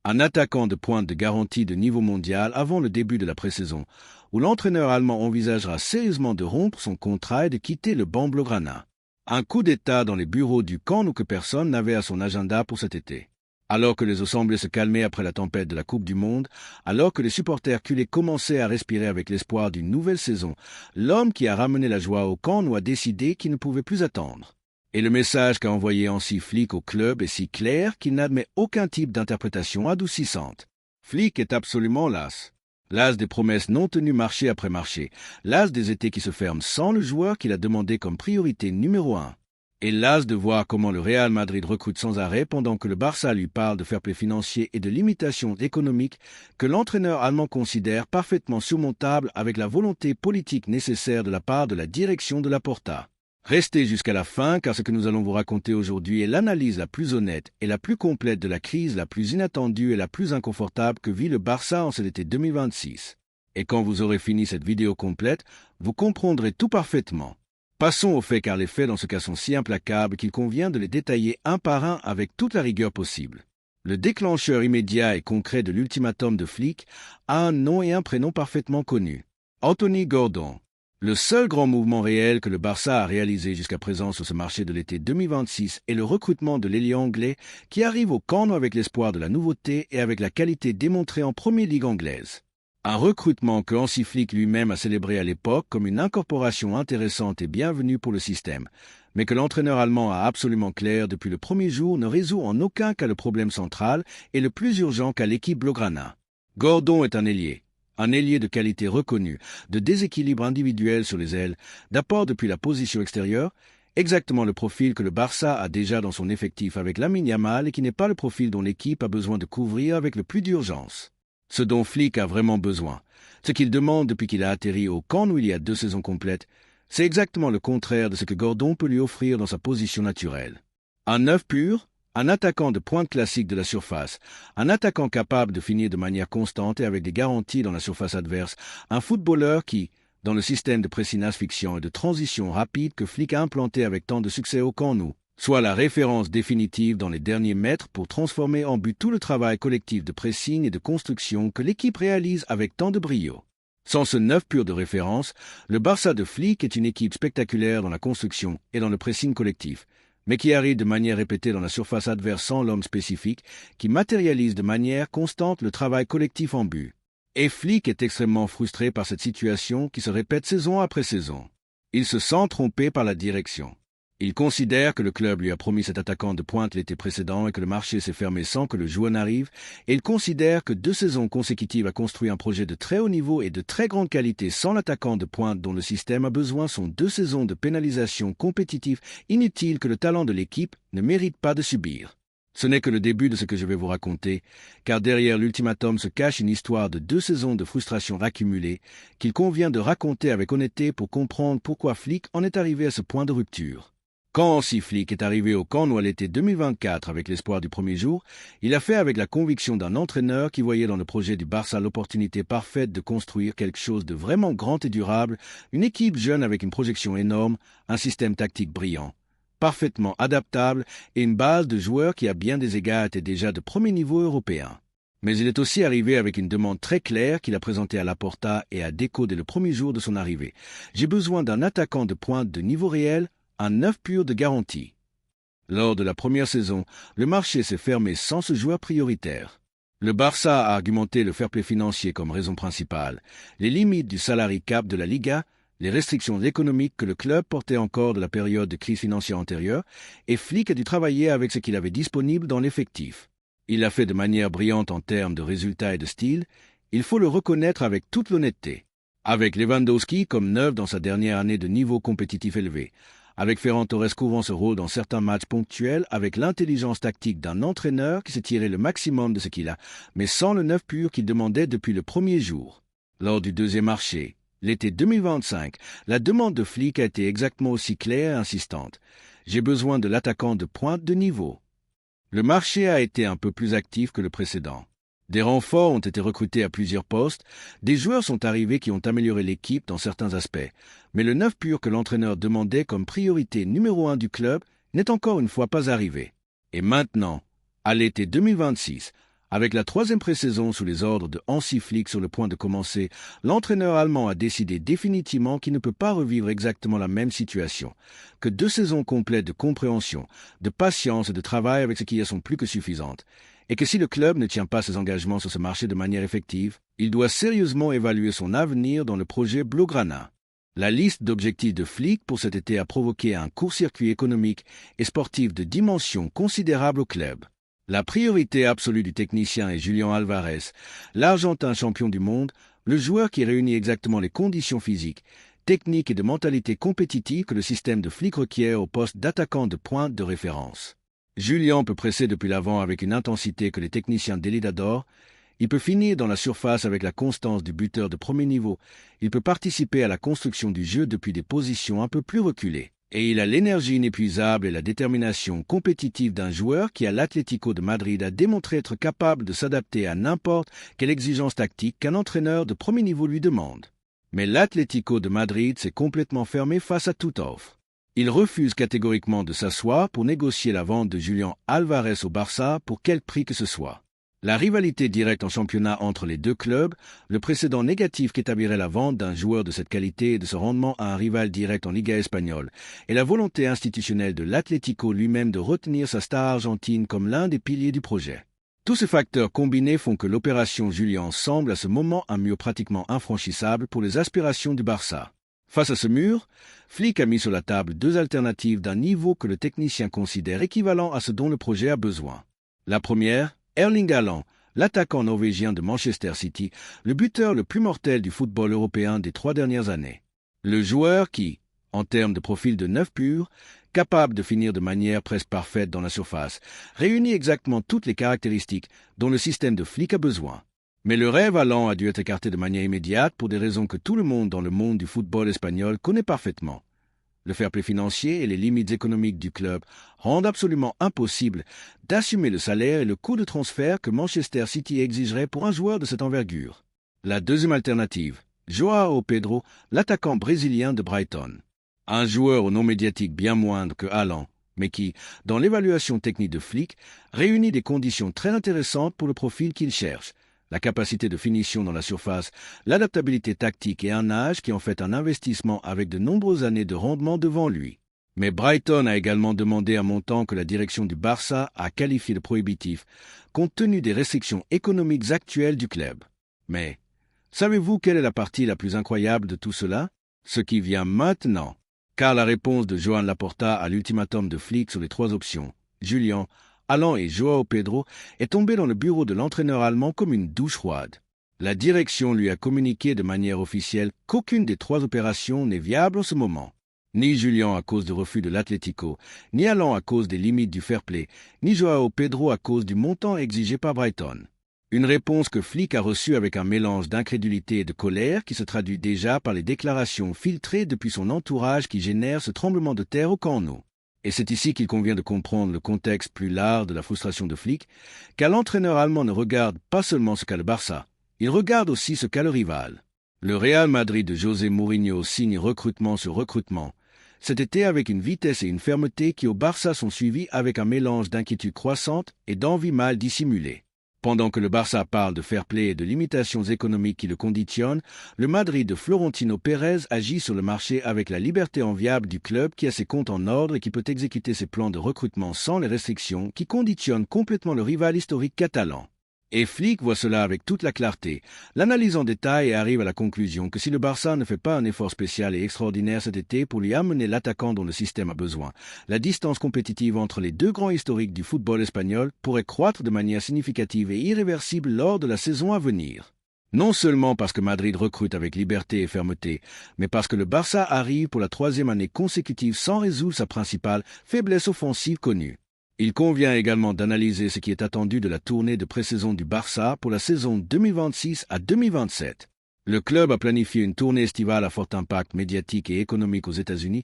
un attaquant de pointe de garantie de niveau mondial avant le début de la pré-saison, où l'entraîneur allemand envisagera sérieusement de rompre son contrat et de quitter le banc blaugrana. Un coup d'État dans les bureaux du camp que personne n'avait à son agenda pour cet été. Alors que les eaux semblaient se calmer après la tempête de la Coupe du Monde, alors que les supporters culés commençaient à respirer avec l'espoir d'une nouvelle saison, l'homme qui a ramené la joie au camp a décidé qu'il ne pouvait plus attendre. Et le message qu'a envoyé Hansi Flick au club est si clair qu'il n'admet aucun type d'interprétation adoucissante. Flick est absolument las. Las des promesses non tenues marché après marché. Las des étés qui se ferment sans le joueur qu'il a demandé comme priorité numéro 1. Et las de voir comment le Real Madrid recrute sans arrêt pendant que le Barça lui parle de fair play financier et de limitations économiques que l'entraîneur allemand considère parfaitement surmontables avec la volonté politique nécessaire de la part de la direction de Laporta. Restez jusqu'à la fin car ce que nous allons vous raconter aujourd'hui est l'analyse la plus honnête et la plus complète de la crise la plus inattendue et la plus inconfortable que vit le Barça en cet été 2026. Et quand vous aurez fini cette vidéo complète, vous comprendrez tout parfaitement. Passons aux faits car les faits dans ce cas sont si implacables qu'il convient de les détailler un par un avec toute la rigueur possible. Le déclencheur immédiat et concret de l'ultimatum de Flick a un nom et un prénom parfaitement connus. Anthony Gordon. Le seul grand mouvement réel que le Barça a réalisé jusqu'à présent sur ce marché de l'été 2026 est le recrutement de l'ailier anglais qui arrive au camp avec l'espoir de la nouveauté et avec la qualité démontrée en première ligue anglaise. Un recrutement que Hansi Flick lui-même a célébré à l'époque comme une incorporation intéressante et bienvenue pour le système, mais que l'entraîneur allemand a absolument clair depuis le premier jour ne résout en aucun cas le problème central et le plus urgent qu'a l'équipe blaugrana. Gordon est un ailier de qualité reconnue, de déséquilibre individuel sur les ailes, d'apport depuis la position extérieure, exactement le profil que le Barça a déjà dans son effectif avec Lamine Yamal et qui n'est pas le profil dont l'équipe a besoin de couvrir avec le plus d'urgence. Ce dont Flick a vraiment besoin, ce qu'il demande depuis qu'il a atterri au camp où il y a 2 saisons complètes, c'est exactement le contraire de ce que Gordon peut lui offrir dans sa position naturelle. Un neuf pur, un attaquant de pointe classique de la surface, un attaquant capable de finir de manière constante et avec des garanties dans la surface adverse, un footballeur qui, dans le système de pressing asphyxiant et de transition rapide que Flick a implanté avec tant de succès au Camp Nou, soit la référence définitive dans les derniers mètres pour transformer en but tout le travail collectif de pressing et de construction que l'équipe réalise avec tant de brio. Sans ce neuf pur de référence, le Barça de Flick est une équipe spectaculaire dans la construction et dans le pressing collectif, mais qui arrive de manière répétée dans la surface adverse sans l'homme spécifique, qui matérialise de manière constante le travail collectif en but. Et Flick est extrêmement frustré par cette situation qui se répète saison après saison. Il se sent trompé par la direction. Il considère que le club lui a promis cet attaquant de pointe l'été précédent et que le marché s'est fermé sans que le joueur n'arrive, et il considère que 2 saisons consécutives à construire un projet de très haut niveau et de très grande qualité sans l'attaquant de pointe dont le système a besoin sont 2 saisons de pénalisation compétitive inutiles que le talent de l'équipe ne mérite pas de subir. Ce n'est que le début de ce que je vais vous raconter, car derrière l'ultimatum se cache une histoire de 2 saisons de frustration accumulée qu'il convient de raconter avec honnêteté pour comprendre pourquoi Flick en est arrivé à ce point de rupture. Quand Hansi Flick est arrivé au Camp Nou à l'été 2024 avec l'espoir du premier jour, il a fait avec la conviction d'un entraîneur qui voyait dans le projet du Barça l'opportunité parfaite de construire quelque chose de vraiment grand et durable, une équipe jeune avec une projection énorme, un système tactique brillant, parfaitement adaptable et une base de joueurs qui à bien des égards était déjà de premier niveau européen. Mais il est aussi arrivé avec une demande très claire qu'il a présentée à Laporta et à Deco dès le premier jour de son arrivée. J'ai besoin d'un attaquant de pointe de niveau réel, un neuf pur de garantie. Lors de la première saison, le marché s'est fermé sans ce joueur prioritaire. Le Barça a argumenté le fair play financier comme raison principale, les limites du salary cap de la Liga, les restrictions économiques que le club portait encore de la période de crise financière antérieure, et Flick a dû travailler avec ce qu'il avait disponible dans l'effectif. Il l'a fait de manière brillante en termes de résultats et de style, il faut le reconnaître avec toute l'honnêteté. Avec Lewandowski comme neuf dans sa dernière année de niveau compétitif élevé, avec Ferran Torres couvrant ce rôle dans certains matchs ponctuels, avec l'intelligence tactique d'un entraîneur qui s'est tiré le maximum de ce qu'il a, mais sans le neuf pur qu'il demandait depuis le premier jour. Lors du deuxième marché, l'été 2025, la demande de Flick a été exactement aussi claire et insistante. J'ai besoin de l'attaquant de pointe de niveau. Le marché a été un peu plus actif que le précédent. Des renforts ont été recrutés à plusieurs postes, des joueurs sont arrivés qui ont amélioré l'équipe dans certains aspects, mais le neuf pur que l'entraîneur demandait comme priorité numéro 1 du club n'est encore une fois pas arrivé. Et maintenant, à l'été 2026, Avec la troisième pré-saison sous les ordres de Hansi Flick sur le point de commencer, l'entraîneur allemand a décidé définitivement qu'il ne peut pas revivre exactement la même situation, que 2 saisons complètes de compréhension, de patience et de travail avec ce qui sont plus que suffisantes, et que si le club ne tient pas ses engagements sur ce marché de manière effective, il doit sérieusement évaluer son avenir dans le projet Blaugrana. La liste d'objectifs de Flick pour cet été a provoqué un court-circuit économique et sportif de dimension considérable au club. La priorité absolue du technicien est Julián Álvarez, l'Argentin champion du monde, le joueur qui réunit exactement les conditions physiques, techniques et de mentalité compétitive que le système de Flick requiert au poste d'attaquant de pointe de référence. Julián peut presser depuis l'avant avec une intensité que les techniciens d'élite adorent. Il peut finir dans la surface avec la constance du buteur de premier niveau. Il peut participer à la construction du jeu depuis des positions un peu plus reculées. Et il a l'énergie inépuisable et la détermination compétitive d'un joueur qui, à l'Atlético de Madrid, a démontré être capable de s'adapter à n'importe quelle exigence tactique qu'un entraîneur de premier niveau lui demande. Mais l'Atlético de Madrid s'est complètement fermé face à toute offre. Il refuse catégoriquement de s'asseoir pour négocier la vente de Julián Álvarez au Barça pour quel prix que ce soit. La rivalité directe en championnat entre les deux clubs, le précédent négatif qu'établirait la vente d'un joueur de cette qualité et de ce rendement à un rival direct en Liga espagnole, et la volonté institutionnelle de l'Atlético lui-même de retenir sa star argentine comme l'un des piliers du projet. Tous ces facteurs combinés font que l'opération Julián semble à ce moment un mur pratiquement infranchissable pour les aspirations du Barça. Face à ce mur, Flick a mis sur la table 2 alternatives d'un niveau que le technicien considère équivalent à ce dont le projet a besoin. La première, Erling Haaland, l'attaquant norvégien de Manchester City, le buteur le plus mortel du football européen des 3 dernières années. Le joueur qui, en termes de profil de neuf pur, capable de finir de manière presque parfaite dans la surface, réunit exactement toutes les caractéristiques dont le système de Flick a besoin. Mais le rêve Haaland a dû être écarté de manière immédiate pour des raisons que tout le monde dans le monde du football espagnol connaît parfaitement. Le fair-play financier et les limites économiques du club rendent absolument impossible d'assumer le salaire et le coût de transfert que Manchester City exigerait pour un joueur de cette envergure. La deuxième alternative, João Pedro, l'attaquant brésilien de Brighton. Un joueur au nom médiatique bien moindre que Haaland, mais qui, dans l'évaluation technique de Flick, réunit des conditions très intéressantes pour le profil qu'il cherche. La capacité de finition dans la surface, l'adaptabilité tactique et un âge qui en fait un investissement avec de nombreuses années de rendement devant lui. Mais Brighton a également demandé un montant que la direction du Barça a qualifié de prohibitif, compte tenu des restrictions économiques actuelles du club. Mais, savez-vous quelle est la partie la plus incroyable de tout cela? Ce qui vient maintenant. Car la réponse de Joan Laporta à l'ultimatum de Flick sur les 3 options, Julián, Haaland et João Pedro, est tombé dans le bureau de l'entraîneur allemand comme une douche froide. La direction lui a communiqué de manière officielle qu'aucune des 3 opérations n'est viable en ce moment. Ni Julián à cause du refus de l'Atlético, ni Haaland à cause des limites du fair-play, ni João Pedro à cause du montant exigé par Brighton. Une réponse que Flick a reçue avec un mélange d'incrédulité et de colère qui se traduit déjà par les déclarations filtrées depuis son entourage qui génèrent ce tremblement de terre au Camp Nou. Et c'est ici qu'il convient de comprendre le contexte plus large de la frustration de Flick, car l'entraîneur allemand ne regarde pas seulement ce qu'a le Barça, il regarde aussi ce qu'a le rival. Le Real Madrid de José Mourinho signe recrutement sur recrutement, cet été avec une vitesse et une fermeté qui au Barça sont suivies avec un mélange d'inquiétude croissante et d'envie mal dissimulée. Pendant que le Barça parle de fair-play et de limitations économiques qui le conditionnent, le Madrid de Florentino Pérez agit sur le marché avec la liberté enviable du club qui a ses comptes en ordre et qui peut exécuter ses plans de recrutement sans les restrictions qui conditionnent complètement le rival historique catalan. Et Flick voit cela avec toute la clarté, l'analyse en détail et arrive à la conclusion que si le Barça ne fait pas un effort spécial et extraordinaire cet été pour lui amener l'attaquant dont le système a besoin, la distance compétitive entre les 2 grands historiques du football espagnol pourrait croître de manière significative et irréversible lors de la saison à venir. Non seulement parce que Madrid recrute avec liberté et fermeté, mais parce que le Barça arrive pour la 3e année consécutive sans résoudre sa principale faiblesse offensive connue. Il convient également d'analyser ce qui est attendu de la tournée de pré-saison du Barça pour la saison 2026 à 2027. Le club a planifié une tournée estivale à fort impact médiatique et économique aux États-Unis,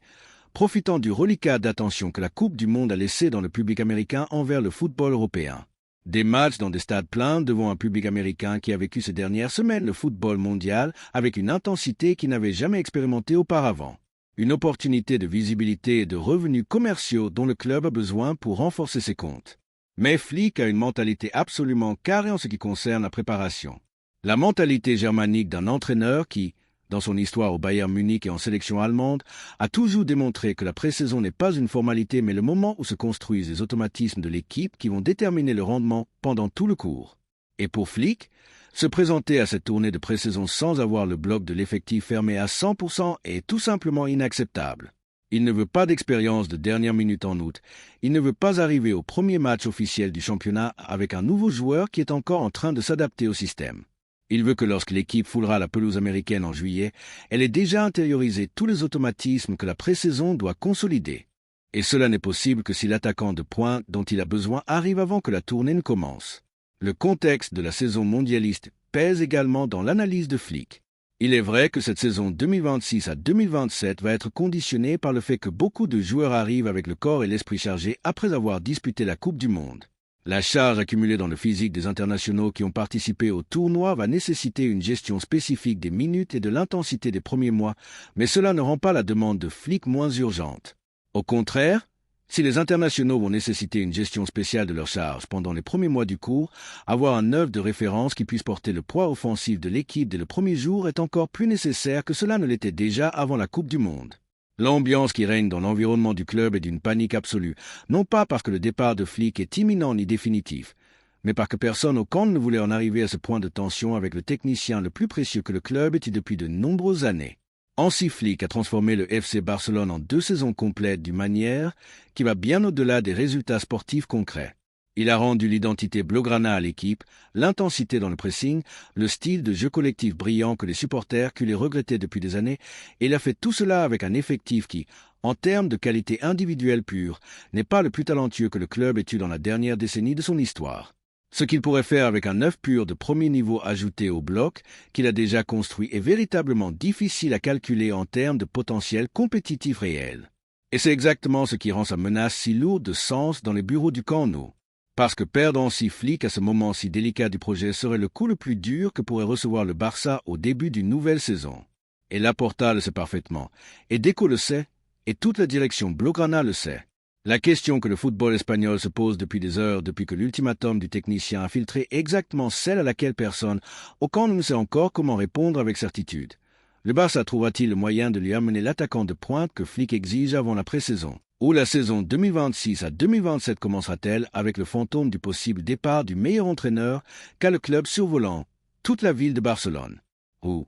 profitant du reliquat d'attention que la Coupe du Monde a laissé dans le public américain envers le football européen. Des matchs dans des stades pleins devant un public américain qui a vécu ces dernières semaines le football mondial avec une intensité qu'il n'avait jamais expérimentée auparavant. Une opportunité de visibilité et de revenus commerciaux dont le club a besoin pour renforcer ses comptes. Mais Flick a une mentalité absolument carrée en ce qui concerne la préparation. La mentalité germanique d'un entraîneur qui, dans son histoire au Bayern Munich et en sélection allemande, a toujours démontré que la pré-saison n'est pas une formalité mais le moment où se construisent les automatismes de l'équipe qui vont déterminer le rendement pendant tout le cours. Et pour Flick, se présenter à cette tournée de pré-saison sans avoir le bloc de l'effectif fermé à 100% est tout simplement inacceptable. Il ne veut pas d'expérience de dernière minute en août. Il ne veut pas arriver au premier match officiel du championnat avec un nouveau joueur qui est encore en train de s'adapter au système. Il veut que lorsque l'équipe foulera la pelouse américaine en juillet, elle ait déjà intériorisé tous les automatismes que la pré-saison doit consolider. Et cela n'est possible que si l'attaquant de pointe dont il a besoin arrive avant que la tournée ne commence. Le contexte de la saison mondialiste pèse également dans l'analyse de Flick. Il est vrai que cette saison 2026 à 2027 va être conditionnée par le fait que beaucoup de joueurs arrivent avec le corps et l'esprit chargés après avoir disputé la Coupe du Monde. La charge accumulée dans le physique des internationaux qui ont participé au tournoi va nécessiter une gestion spécifique des minutes et de l'intensité des premiers mois, mais cela ne rend pas la demande de Flick moins urgente. Au contraire, si les internationaux vont nécessiter une gestion spéciale de leur charge pendant les premiers mois du cours, avoir un œuvre de référence qui puisse porter le poids offensif de l'équipe dès le premier jour est encore plus nécessaire que cela ne l'était déjà avant la Coupe du Monde. L'ambiance qui règne dans l'environnement du club est d'une panique absolue, non pas parce que le départ de Flick est imminent ni définitif, mais parce que personne au camp ne voulait en arriver à ce point de tension avec le technicien le plus précieux que le club ait eu depuis de nombreuses années. Hansi Flick a transformé le FC Barcelone en 2 saisons complètes d'une manière qui va bien au-delà des résultats sportifs concrets. Il a rendu l'identité blaugrana à l'équipe, l'intensité dans le pressing, le style de jeu collectif brillant que les supporters les regrettaient depuis des années, et il a fait tout cela avec un effectif qui, en termes de qualité individuelle pure, n'est pas le plus talentueux que le club ait eu dans la dernière décennie de son histoire. Ce qu'il pourrait faire avec un œuf pur de premier niveau ajouté au bloc qu'il a déjà construit est véritablement difficile à calculer en termes de potentiel compétitif réel. Et c'est exactement ce qui rend sa menace si lourde de sens dans les bureaux du camp Nou. Parce que perdre Hansi Flick à ce moment si délicat du projet serait le coup le plus dur que pourrait recevoir le Barça au début d'une nouvelle saison. Et Laporta le sait parfaitement, et Deco le sait, et toute la direction blaugrana le sait. La question que le football espagnol se pose depuis des heures, depuis que l'ultimatum du technicien a filtré exactement celle à laquelle personne, au camp ne sait encore comment répondre avec certitude. Le Barça trouvera-t-il le moyen de lui amener l'attaquant de pointe que Flick exige avant la pré-saison? Ou la saison 2026 à 2027 commencera-t-elle avec le fantôme du possible départ du meilleur entraîneur qu'a le club survolant toute la ville de Barcelone? Ou,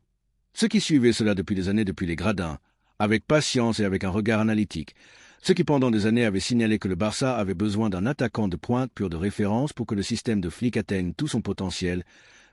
ceux qui suivaient cela depuis des années depuis les gradins, avec patience et avec un regard analytique, ceux qui pendant des années avaient signalé que le Barça avait besoin d'un attaquant de pointe pur de référence pour que le système de Flick atteigne tout son potentiel,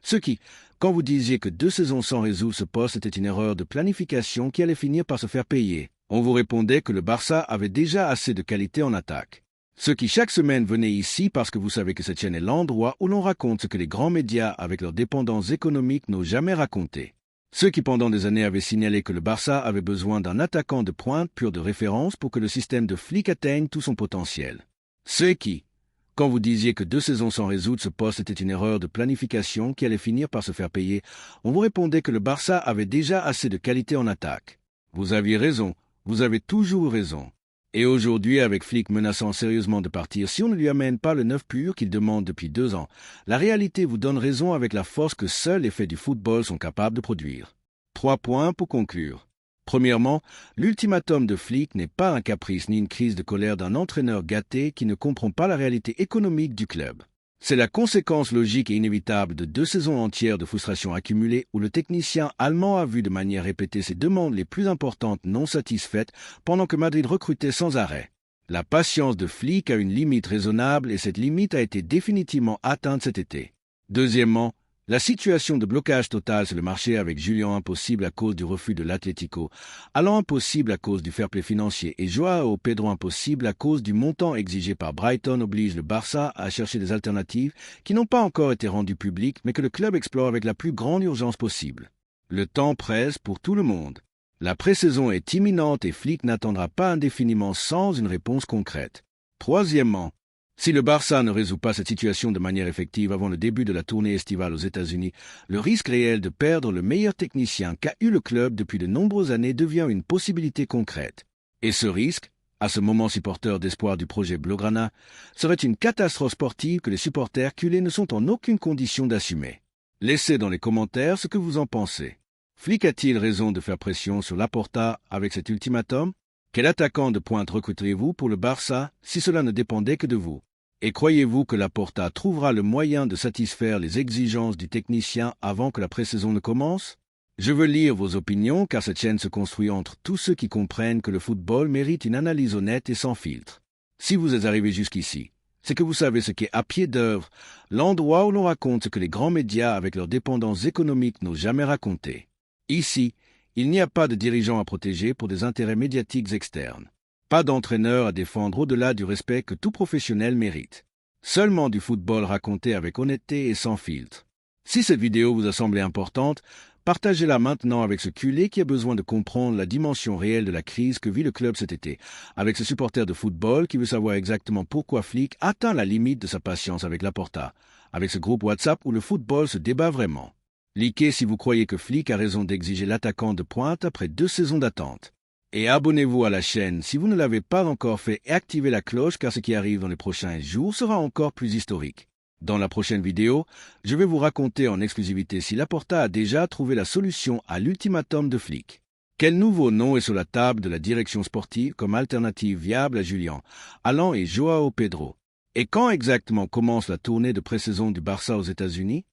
ceux qui, quand vous disiez que 2 saisons sans résoudre ce poste était une erreur de planification qui allait finir par se faire payer, on vous répondait que le Barça avait déjà assez de qualité en attaque. Ceux qui chaque semaine venaient ici parce que vous savez que cette chaîne est l'endroit où l'on raconte ce que les grands médias avec leurs dépendances économiques n'ont jamais raconté. Ceux qui pendant des années avaient signalé que le Barça avait besoin d'un attaquant de pointe pur de référence pour que le système de Flick atteigne tout son potentiel. Ceux qui, quand vous disiez que 2 saisons sans résoudre ce poste était une erreur de planification qui allait finir par se faire payer, on vous répondait que le Barça avait déjà assez de qualité en attaque. Vous aviez raison, vous avez toujours raison. Et aujourd'hui, avec Flick menaçant sérieusement de partir, si on ne lui amène pas le neuf pur qu'il demande depuis 2 ans, la réalité vous donne raison avec la force que seuls les faits du football sont capables de produire. 3 points pour conclure. Premièrement, l'ultimatum de Flick n'est pas un caprice ni une crise de colère d'un entraîneur gâté qui ne comprend pas la réalité économique du club. C'est la conséquence logique et inévitable de 2 saisons entières de frustration accumulée où le technicien allemand a vu de manière répétée ses demandes les plus importantes non satisfaites pendant que Madrid recrutait sans arrêt. La patience de Flick a une limite raisonnable et cette limite a été définitivement atteinte cet été. Deuxièmement, la situation de blocage total sur le marché avec Julian impossible à cause du refus de l'Atlético, Allan impossible à cause du fair play financier et Joao Pedro impossible à cause du montant exigé par Brighton oblige le Barça à chercher des alternatives qui n'ont pas encore été rendues publiques mais que le club explore avec la plus grande urgence possible. Le temps presse pour tout le monde. La pré-saison est imminente et Flick n'attendra pas indéfiniment sans une réponse concrète. Troisièmement, si le Barça ne résout pas cette situation de manière effective avant le début de la tournée estivale aux États-Unis, le risque réel de perdre le meilleur technicien qu'a eu le club depuis de nombreuses années devient une possibilité concrète. Et ce risque, À ce moment si porteur d'espoir du projet Blaugrana, serait une catastrophe sportive que les supporters culés ne sont en aucune condition d'assumer. Laissez dans les commentaires ce que vous en pensez. Flick a-t-il raison de faire pression sur Laporta avec cet ultimatum? Quel attaquant de pointe recruteriez-vous pour le Barça si cela ne dépendait que de vous? Et croyez-vous que Laporta trouvera le moyen de satisfaire les exigences du technicien avant que la pré-saison ne commence? Je veux lire vos opinions car cette chaîne se construit entre tous ceux qui comprennent que le football mérite une analyse honnête et sans filtre. Si vous êtes arrivé jusqu'ici, c'est que vous savez ce qu'est À Pied d'œuvre, l'endroit où l'on raconte ce que les grands médias avec leurs dépendances économiques n'ont jamais raconté. Ici, il n'y a pas de dirigeants à protéger pour des intérêts médiatiques externes. Pas d'entraîneur à défendre au-delà du respect que tout professionnel mérite. Seulement du football raconté avec honnêteté et sans filtre. Si cette vidéo vous a semblé importante, partagez-la maintenant avec ce culé qui a besoin de comprendre la dimension réelle de la crise que vit le club cet été, avec ce supporter de football qui veut savoir exactement pourquoi Flick atteint la limite de sa patience avec Laporta, avec ce groupe WhatsApp où le football se débat vraiment. Likez si vous croyez que Flick a raison d'exiger l'attaquant de pointe après 2 saisons d'attente. Et abonnez-vous à la chaîne si vous ne l'avez pas encore fait et activez la cloche car ce qui arrive dans les prochains jours sera encore plus historique. Dans la prochaine vidéo, je vais vous raconter en exclusivité si Laporta a déjà trouvé la solution à l'ultimatum de Flick. Quel nouveau nom est sur la table de la direction sportive comme alternative viable à Julian, Alan et Joao Pedro? Et quand exactement commence la tournée de pré-saison du Barça aux États-Unis?